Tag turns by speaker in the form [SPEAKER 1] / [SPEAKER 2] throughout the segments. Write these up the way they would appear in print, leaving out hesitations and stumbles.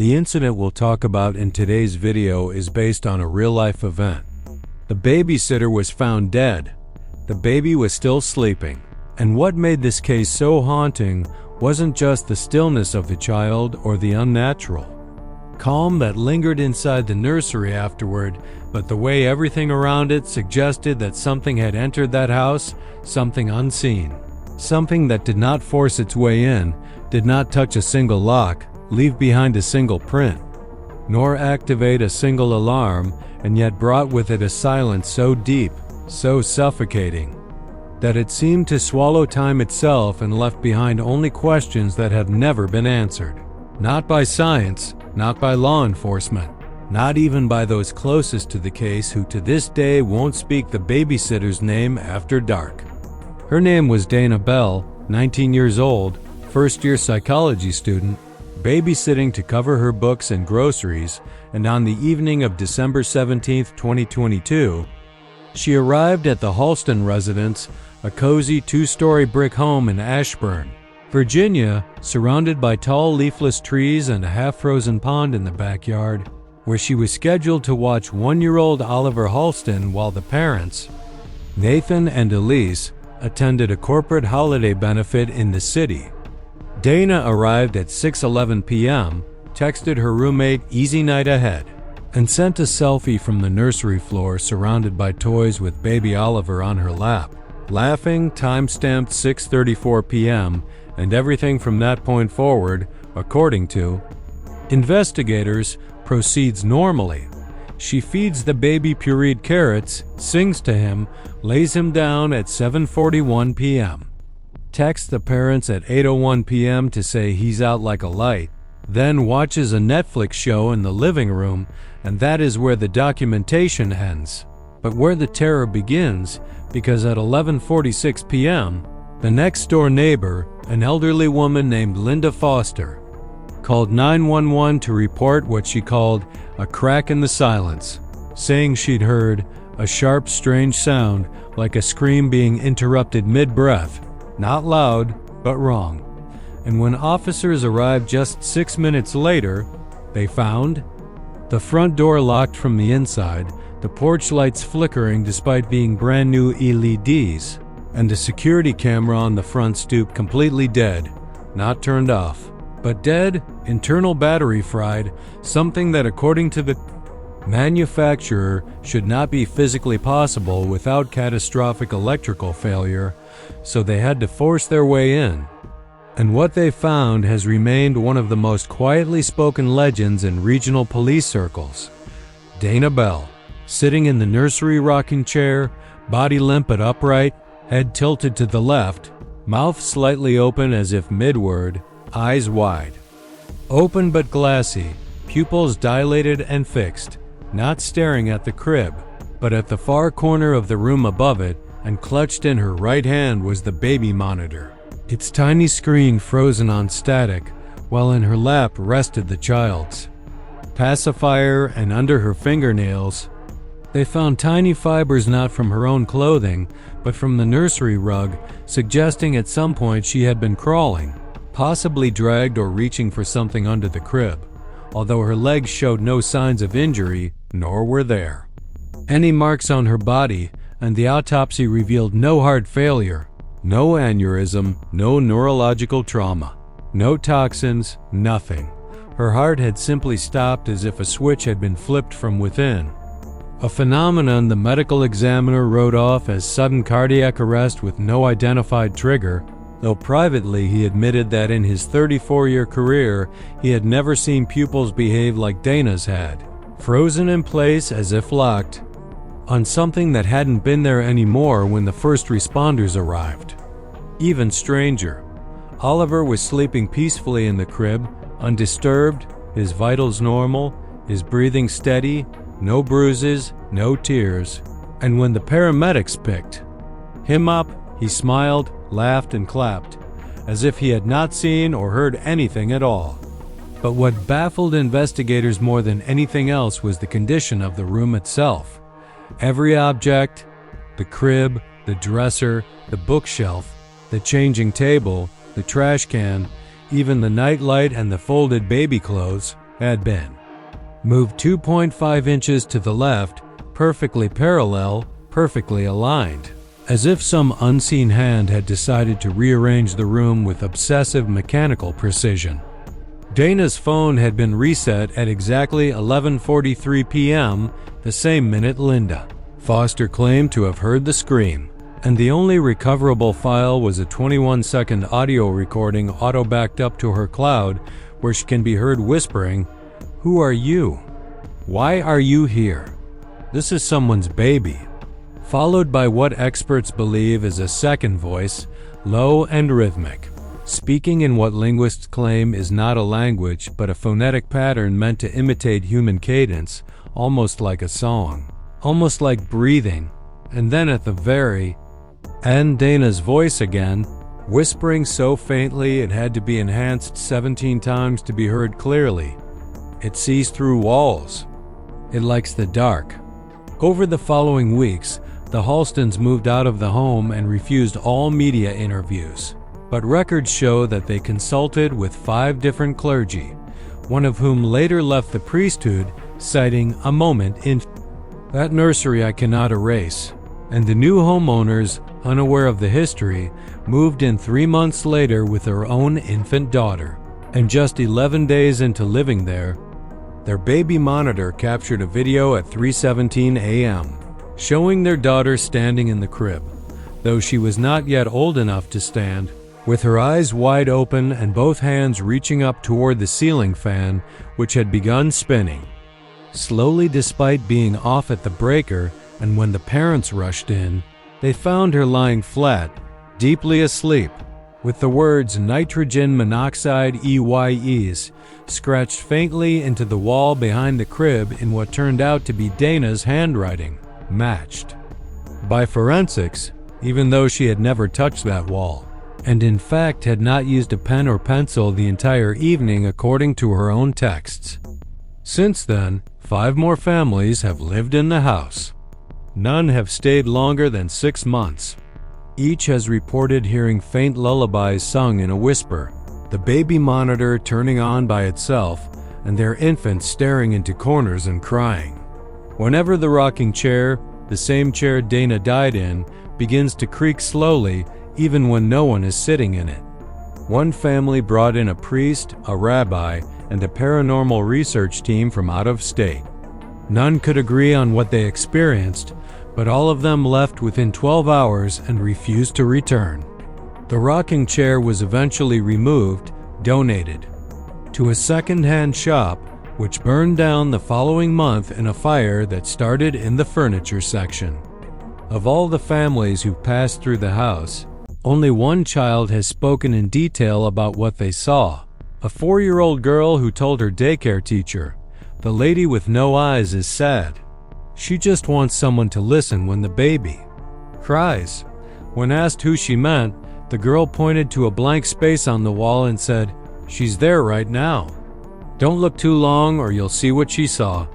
[SPEAKER 1] The incident we'll talk about in today's video is based on a real-life event. The babysitter was found dead. The baby was still sleeping. And what made this case so haunting wasn't just the stillness of the child or the unnatural calm that lingered inside the nursery afterward, but the way everything around it suggested that something had entered that house, something unseen. Something that did not force its way in, did not touch a single lock, leave behind a single print, nor activate a single alarm, and yet brought with it a silence so deep, so suffocating, that it seemed to swallow time itself and left behind only questions that have never been answered. Not by science, not by law enforcement, not even by those closest to the case who to this day won't speak the babysitter's name after dark. Her name was Dana Bell, 19 years old, first-year psychology student, babysitting to cover her books and groceries, and on the evening of December 17, 2022, she arrived at the Halston residence, a cozy two-story brick home in Ashburn, Virginia, surrounded by tall leafless trees and a half-frozen pond in the backyard, where she was scheduled to watch one-year-old Oliver Halston while the parents, Nathan and Elise, attended a corporate holiday benefit in the city. Dana arrived at 6:11 p.m., texted her roommate easy night ahead, and sent a selfie from the nursery floor surrounded by toys with baby Oliver on her lap. Laughing, time-stamped 6:34 p.m., and everything from that point forward, according to investigators, proceeds normally. She feeds the baby pureed carrots, sings to him, lays him down at 7:41 p.m. Texts the parents at 8:01 p.m. to say he's out like a light, then watches a Netflix show in the living room, and that is where the documentation ends. But where the terror begins, because at 11:46 p.m., the next-door neighbor, an elderly woman named Linda Foster, called 911 to report what she called a crack in the silence, saying she'd heard a sharp, strange sound like a scream being interrupted mid-breath, not loud, but wrong. And when officers arrived just 6 minutes later, they found the front door locked from the inside, the porch lights flickering despite being brand new LEDs, and the security camera on the front stoop completely dead, not turned off. But dead, internal battery fried, something that according to the manufacturer should not be physically possible without catastrophic electrical failure, so they had to force their way in. And what they found has remained one of the most quietly spoken legends in regional police circles. Dana Bell, sitting in the nursery rocking chair, body limp but upright, head tilted to the left, mouth slightly open as if mid-word, eyes wide. Open but glassy, pupils dilated and fixed, not staring at the crib, but at the far corner of the room above it, and clutched in her right hand was the baby monitor, its tiny screen frozen on static, while in her lap rested the child's pacifier, and under her fingernails, they found tiny fibers not from her own clothing, but from the nursery rug, suggesting at some point she had been crawling, possibly dragged or reaching for something under the crib, although her legs showed no signs of injury, nor were there any marks on her body, and the autopsy revealed no heart failure, no aneurysm, no neurological trauma, no toxins, nothing. Her heart had simply stopped as if a switch had been flipped from within. A phenomenon the medical examiner wrote off as sudden cardiac arrest with no identified trigger, though privately he admitted that in his 34-year career he had never seen pupils behave like Dana's had, frozen in place as if locked, on something that hadn't been there anymore when the first responders arrived. Even stranger, Oliver was sleeping peacefully in the crib, undisturbed, his vitals normal, his breathing steady, no bruises, no tears, and when the paramedics picked him up, he smiled, laughed, and clapped, as if he had not seen or heard anything at all. But what baffled investigators more than anything else was the condition of the room itself. Every object, the crib, the dresser, the bookshelf, the changing table, the trash can, even the nightlight and the folded baby clothes, had been moved 2.5 inches to the left, perfectly parallel, perfectly aligned, as if some unseen hand had decided to rearrange the room with obsessive mechanical precision. Dana's phone had been reset at exactly 11:43 p.m., the same minute Linda Foster claimed to have heard the scream, and the only recoverable file was a 21-second audio recording auto-backed up to her cloud where she can be heard whispering, "Who are you? Why are you here? This is someone's baby," followed by what experts believe is a second voice, low and rhythmic, speaking in what linguists claim is not a language but a phonetic pattern meant to imitate human cadence, almost like a song, almost like breathing, and then at the very end Dana's voice again, whispering so faintly it had to be enhanced 17 times to be heard clearly. "It sees through walls. It likes the dark." Over the following weeks, the Halstons moved out of the home and refused all media interviews. But records show that they consulted with 5 different clergy, one of whom later left the priesthood, citing a moment in that nursery I cannot erase. And the new homeowners, unaware of the history, moved in 3 months later with their own infant daughter. And just 11 days into living there, their baby monitor captured a video at 3:17 a.m. showing their daughter standing in the crib, though she was not yet old enough to stand, with her eyes wide open and both hands reaching up toward the ceiling fan, which had begun spinning slowly despite being off at the breaker. And when the parents rushed in, they found her lying flat, deeply asleep, with the words nitrogen monoxide EYEs scratched faintly into the wall behind the crib in what turned out to be Dana's handwriting, matched by forensics, even though she had never touched that wall, and in fact had not used a pen or pencil the entire evening according to her own texts. Since then, 5 more families have lived in the house. None have stayed longer than 6 months. Each has reported hearing faint lullabies sung in a whisper, the baby monitor turning on by itself, and their infant staring into corners and crying. Whenever the rocking chair, the same chair Dana died in, begins to creak slowly, even when no one is sitting in it. One family brought in a priest, a rabbi, and a paranormal research team from out of state. None could agree on what they experienced, but all of them left within 12 hours and refused to return. The rocking chair was eventually removed, donated to a second-hand shop, which burned down the following month in a fire that started in the furniture section. Of all the families who passed through the house, only one child has spoken in detail about what they saw. A 4-year-old girl who told her daycare teacher, "The lady with no eyes is sad. She just wants someone to listen when the baby cries." When asked who she meant, the girl pointed to a blank space on the wall and said, "She's there right now. Don't look too long or you'll see what she saw."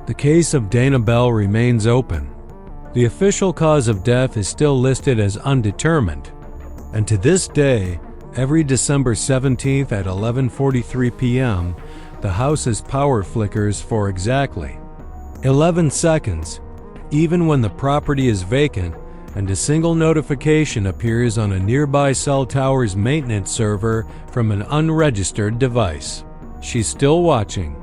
[SPEAKER 1] The case of Dana Bell remains open. The official cause of death is still listed as undetermined, and to this day, every December 17th at 11:43 p.m., the house's power flickers for exactly 11 seconds, even when the property is vacant, and a single notification appears on a nearby cell tower's maintenance server from an unregistered device. She's still watching.